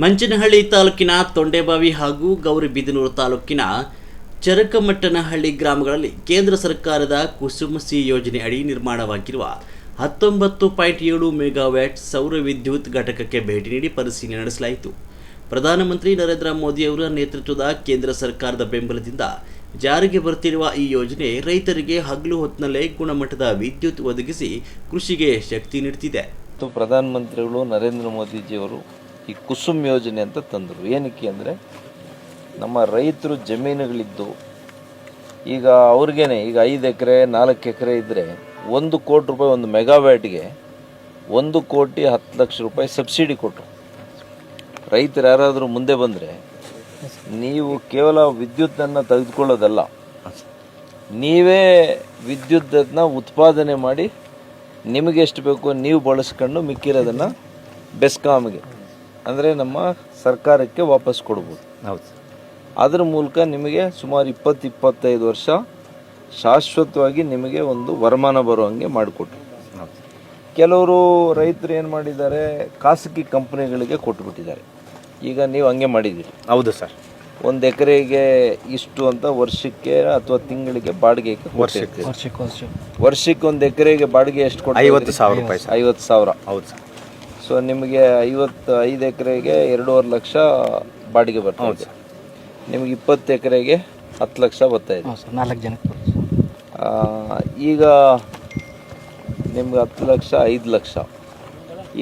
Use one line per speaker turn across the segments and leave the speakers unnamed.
ಮಂಚನಹಳ್ಳಿ ತಾಲೂಕಿನ ತೊಂಡೆಬಾವಿ ಹಾಗೂ ಗೌರಿಬಿದನೂರು ತಾಲೂಕಿನ ಚರಕಮಟ್ಟನಹಳ್ಳಿ ಗ್ರಾಮಗಳಲ್ಲಿ ಕೇಂದ್ರ ಸರ್ಕಾರದ ಕುಸುಮಸಿ ಯೋಜನೆ ಅಡಿ ನಿರ್ಮಾಣವಾಗಿರುವ 19.7 ಮೆಗಾವ್ಯಾಟ್ ಸೌರ ವಿದ್ಯುತ್ ಘಟಕಕ್ಕೆ ಭೇಟಿ ನೀಡಿ ಪರಿಶೀಲನೆ ನಡೆಸಲಾಯಿತು. ಪ್ರಧಾನಮಂತ್ರಿ ನರೇಂದ್ರ ಮೋದಿ ಅವರ ನೇತೃತ್ವದ ಕೇಂದ್ರ ಸರ್ಕಾರದ ಬೆಂಬಲದಿಂದ ಜಾರಿಗೆ ಬರುತ್ತಿರುವ ಈ ಯೋಜನೆ ರೈತರಿಗೆ ಹಗಲು ಹೊತ್ತಿನಲ್ಲೇ ಗುಣಮಟ್ಟದ ವಿದ್ಯುತ್ ಒದಗಿಸಿ ಕೃಷಿಗೆ ಶಕ್ತಿ ನೀಡುತ್ತಿದೆ.
ಪ್ರಧಾನಮಂತ್ರಿಗಳು ನರೇಂದ್ರ ಮೋದಿಜಿಯವರು ಈ ಕುಸುಮ್ ಯೋಜನೆ ಅಂತ ತಂದರು. ಏನಕ್ಕೆ ಅಂದರೆ ನಮ್ಮ ರೈತರು ಜಮೀನುಗಳಿದ್ದು ಈಗ ಅವ್ರಿಗೇನೆ ಈಗ 5 ಎಕರೆ 4 ಎಕರೆ ಇದ್ದರೆ 1 ಕೋಟಿ ರೂಪಾಯಿ ಒಂದು ಮೆಗಾವ್ಯಾಟ್ಗೆ 1,10,00,000 ರೂಪಾಯಿ ಸಬ್ಸಿಡಿ ಕೊಟ್ಟರು. ರೈತರು ಯಾರಾದರೂ ಮುಂದೆ ಬಂದರೆ ನೀವು ಕೇವಲ ವಿದ್ಯುತ್ತನ್ನು ತೆಗೆದುಕೊಳ್ಳೋದಲ್ಲ, ನೀವೇ ವಿದ್ಯುತ್ತನ್ನು ಉತ್ಪಾದನೆ ಮಾಡಿ ನಿಮಗೆ ಎಷ್ಟು ಬೇಕೋ ನೀವು ಬಳಸ್ಕೊಂಡು ಮಿಕ್ಕಿರೋದನ್ನು ಬೆಸ್ಕಾಮ್ಗೆ ಅಂದರೆ ನಮ್ಮ ಸರ್ಕಾರಕ್ಕೆ ವಾಪಸ್ ಕೊಡ್ಬೋದು.
ಹೌದು.
ಅದರ ಮೂಲಕ ನಿಮಗೆ ಸುಮಾರು 20-25 ವರ್ಷ ಶಾಶ್ವತವಾಗಿ ನಿಮಗೆ ಒಂದು ವರಮಾನ ಬರುವಂಗೆ ಮಾಡಿಕೊಟ್ರು. ಕೆಲವರು ರೈತರು ಏನು ಮಾಡಿದ್ದಾರೆ, ಖಾಸಗಿ ಕಂಪ್ನಿಗಳಿಗೆ ಕೊಟ್ಟುಬಿಟ್ಟಿದ್ದಾರೆ. ಈಗ ನೀವು ಹಂಗೆ ಮಾಡಿದ್ದೀರಿ.
ಹೌದು ಸರ್.
1 ಎಕರೆಗೆ ಇಷ್ಟು ಅಂತ ವರ್ಷಕ್ಕೆ ಅಥವಾ ತಿಂಗಳಿಗೆ ಬಾಡಿಗೆ ವರ್ಷಕ್ಕೆ 1 ಎಕರೆಗೆ ಬಾಡಿಗೆ ಎಷ್ಟು ಕೊಟ್ಟು
50,000 ರೂಪಾಯಿ.
50,000.
ಹೌದು ಸರ್.
ಸೊ ನಿಮಗೆ 55 ಎಕರೆಗೆ 2.5 ಲಕ್ಷ ಬಾಡಿಗೆ ಬರ್ತದೆ. ನಿಮಗೆ 20 ಎಕರೆಗೆ 10 ಲಕ್ಷ ಬರ್ತಾ ಇದೆ.
4 ಜನಕ್ಕೆ.
ಈಗ ನಿಮ್ಗೆ 10 ಲಕ್ಷ 5 ಲಕ್ಷ.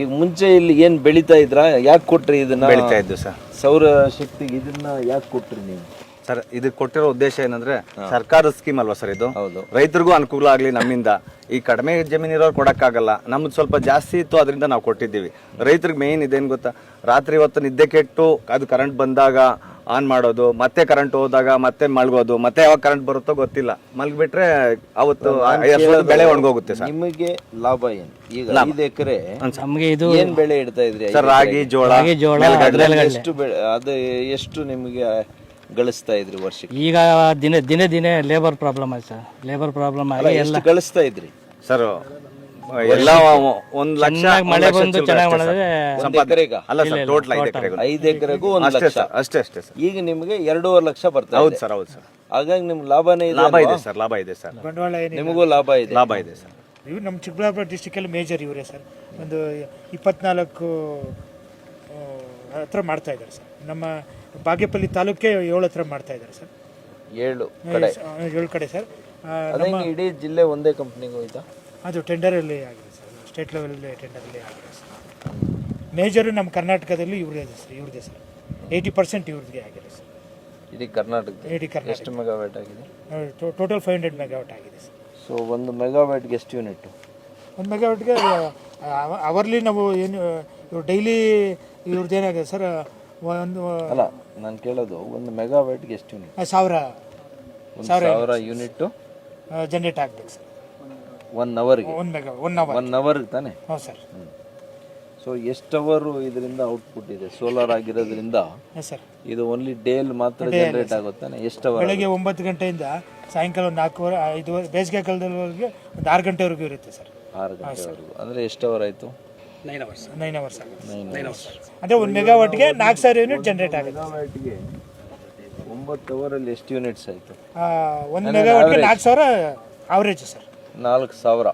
ಈಗ ಮುಂಚೆ ಇಲ್ಲಿ ಏನು ಬೆಳೀತಾ ಇದ್ರ, ಯಾಕೆ ಕೊಟ್ರಿ ಇದನ್ನ?
ಬೆಳೀತಾ ಇದ್ದು ಸರ್.
ಸೌರ ಶಕ್ತಿಗೆ ಇದನ್ನ ಯಾಕೆ ಕೊಟ್ರಿ ನೀವು?
ಸರ್, ಇದಕ್ಕೆ ಕೊಟ್ಟಿರೋ ಉದ್ದೇಶ ಏನಂದ್ರೆ ಸರ್ಕಾರದ ಸ್ಕೀಮ್ ಅಲ್ವಾ ಸರ್ ಇದು.
ಹೌದು.
ರೈತರಿಗೂ ಅನುಕೂಲ ಆಗಲಿ. ನಮ್ಮಿಂದ ಈ ಕಡಿಮೆ ಜಮೀನಿರೋರು ಕೊಡೋಕ್ಕಾಗಲ್ಲ, ನಮ್ದು ಸ್ವಲ್ಪ ಜಾಸ್ತಿ ಇತ್ತು, ಅದರಿಂದ ನಾವು ಕೊಟ್ಟಿದ್ದೀವಿ. ರೈತರಿಗೆ ಮೇನ್ ಇದೇನು ಗೊತ್ತಾ, ರಾತ್ರಿ ಹೊತ್ತು ನಿದ್ದೆ ಕೆಟ್ಟು ಅದು ಕರೆಂಟ್ ಬಂದಾಗ ಆನ್ ಮಾಡೋದು, ಮತ್ತೆ ಕರೆಂಟ್ ಹೋದಾಗ ಮತ್ತೆ ಮಲ್ಗೋದು, ಮತ್ತೆ ಯಾವಾಗ ಕರೆಂಟ್ ಬರುತ್ತೋ ಗೊತ್ತಿಲ್ಲ, ಮಲ್ಗಿಬಿಟ್ರೆ ಅವತ್ತು ಬೆಳೆ ಒಣಗೋಗುತ್ತೆ ಸರ್.
ನಿಮಗೆ ಲಾಭ ಏನು? ಈಗ 5 ಎಕರೆ
ನಮಗೆ ಇದು
ಏನ್ ಬೆಳೆ ಇಡ್ತಾ ಇದ್ರಿ
ಸರ್? ರಾಗಿ, ಜೋಳ,
ಎಷ್ಟು ಬೆಳೆ, ಅದು ಎಷ್ಟು ನಿಮಗೆ ಗಳಿಸ್ತಾ ಇದ್ರಿ ವರ್ಷಕ್ಕೆ?
ಈಗ ದಿನೇ ಲೇಬರ್ ಪ್ರಾಬ್ಲಮ್ ಆಯ್ತು ಸರ್. ಲೇಬರ್ ಪ್ರಾಬ್ಲಮ್ ಆಗಿ
ಎಷ್ಟು ಗಳಿಸ್ತಾ ಇದ್ರಿ
ಸರ್? ಎಲ್ಲ 1 ಲಕ್ಷ.
ಮಳೆ ಬಂದು ಚೆನ್ನಾಗಿ ಮಾಡಿದ್ರೆ
ಅಲ್ಲ ಸರ್, ಟೋಟಲ್
5 ಎಕರೆಗೂ 1 ಲಕ್ಷ
ಅಷ್ಟೇ ಸರ್.
ಈಗ ನಿಮಗೆ 2.5 ಲಕ್ಷ ಬರ್ತದೆ.
ಹೌದು ಸರ್. ಹೌದು ಸರ್.
ಹಾಗಾಗಿ ನಿಮ್ಗೆ ಲಾಭನೇ ಇದೆ.
ಲಾಭ ಇದೆ ಸರ್. ಲಾಭ ಇದೆ ಸರ್.
ಬಂಡವಾಳ
ನಿಮಗೂ ಲಾಭ ಇದೆ.
ಲಾಭ ಇದೆ ಸರ್.
ಇವ್ರು ನಮ್ಮ ಚಿಕ್ಕಬಳ್ಳಾಪುರ ಡಿಸ್ಟಿಕಲ್ಲಿ ಮೇಜರ್ ಇವರೇ ಸರ್. ಒಂದು 24 ಹತ್ರ ಮಾಡ್ತಾ ಇದ್ದಾರೆ ಸರ್. ನಮ್ಮ ಬಾಗೇಪಲ್ಲಿ ತಾಲೂಕೆ 7 ಹತ್ರ ಮಾಡ್ತಾ ಇದ್ದಾರೆ ಸರ್.
7
ಕಡೆ ಸರ್.
ಇಡೀ ಜಿಲ್ಲೆ ಒಂದೇ ಕಂಪ್ನಿಗೆ ಹೋಯ್ತಾ?
ಅದು ಟೆಂಡರಲ್ಲಿ ಆಗಿದೆ ಸರ್. ಸ್ಟೇಟ್ ಲೆವೆಲಲ್ಲಿ ಟೆಂಡರಲ್ಲಿ ಆಗಿದೆ ಸರ್. ಮೇಜರು ನಮ್ಮ ಕರ್ನಾಟಕದಲ್ಲಿ ಇವ್ರದೇ ಸರ್. 80% ಇವ್ರದ್ದೇ ಆಗಿದೆ ಸರ್.
ಇಡೀ ಕರ್ನಾಟಕ ಎಷ್ಟು ಮೆಗಾವ್ಯಾಟ್ ಆಗಿದೆ?
ಟೋಟಲ್ 500 ಮೆಗಾವ್ಯಾಟ್ ಆಗಿದೆ ಸರ್.
ಸೊ 1 ಮೆಗಾವ್ಯಾಟ್ಗೆ ಎಷ್ಟು ಯೂನಿಟ್?
1 ಮೆಗಾವ್ಯಾಟ್ಗೆ ಅವರ್ಲಿ ನಾವು ಏನು ಇವ್ರು ಡೈಲಿ ಇವ್ರದ್ದು ಏನಾಗಿದೆ ಸರ್,
ಅಲ್ಲ ನಾನು ಕೇಳೋದು 1 ಮೆಗಾವ್ಯಾಟ್ಗೆ ಎಷ್ಟು ಯೂನಿಟ್?
1000
ಯೂನಿಟ್
ಜನರೇಟ್ ಆಗಬೇಕು ಸರ್.
1 ಅವರ್ಗೆ? 1 ಅವರ್ಗೆ ತಾನೆ?
ಹೌದು ಸರ್.
ಸೊ ಎಷ್ಟು ಅವರು ಇದರಿಂದ ಔಟ್ಪುಟ್ ಇದೆ? ಸೋಲಾರ್ ಆಗಿರೋದ್ರಿಂದ
ಸರ್
ಇದು ಓನ್ಲಿ ಡೇಲ್ ಮಾತ್ರ ಜನರೇಟ್ ಆಗುತ್ತಾನೆ. ಎಷ್ಟು ಅವರ್?
ಬೆಳಗ್ಗೆ 9 ಗಂಟೆಯಿಂದ ಸಾಯಂಕಾಲ 4 5 ಬೇಸಿಗೆ ಕಾಲದವರೆಗೆ ಒಂದು 6 ಗಂಟೆವರೆಗೂ ಇರುತ್ತೆ ಸರ್.
6 ಗಂಟೆವರೆಗೂ ಅಂದರೆ ಎಷ್ಟು ಅವರ್ ಆಯಿತು?
9 ಅವರ್ಸ್ ಅಂದರೆ 1 ಮೆಗಾವಾಟ್ಗೆ 4000 ಯೂನಿಟ್ ಜನರೇಟ್ ಆಗುತ್ತೆ.
9 ಅವರಲ್ಲಿ ಎಷ್ಟು ಯೂನಿಟ್ಸ್ ಆಯಿತು?
1 ಮೆಗಾವಾಟ್ಗೆ 4000 ಅವರೇಜ್ ಸರ್.
4,000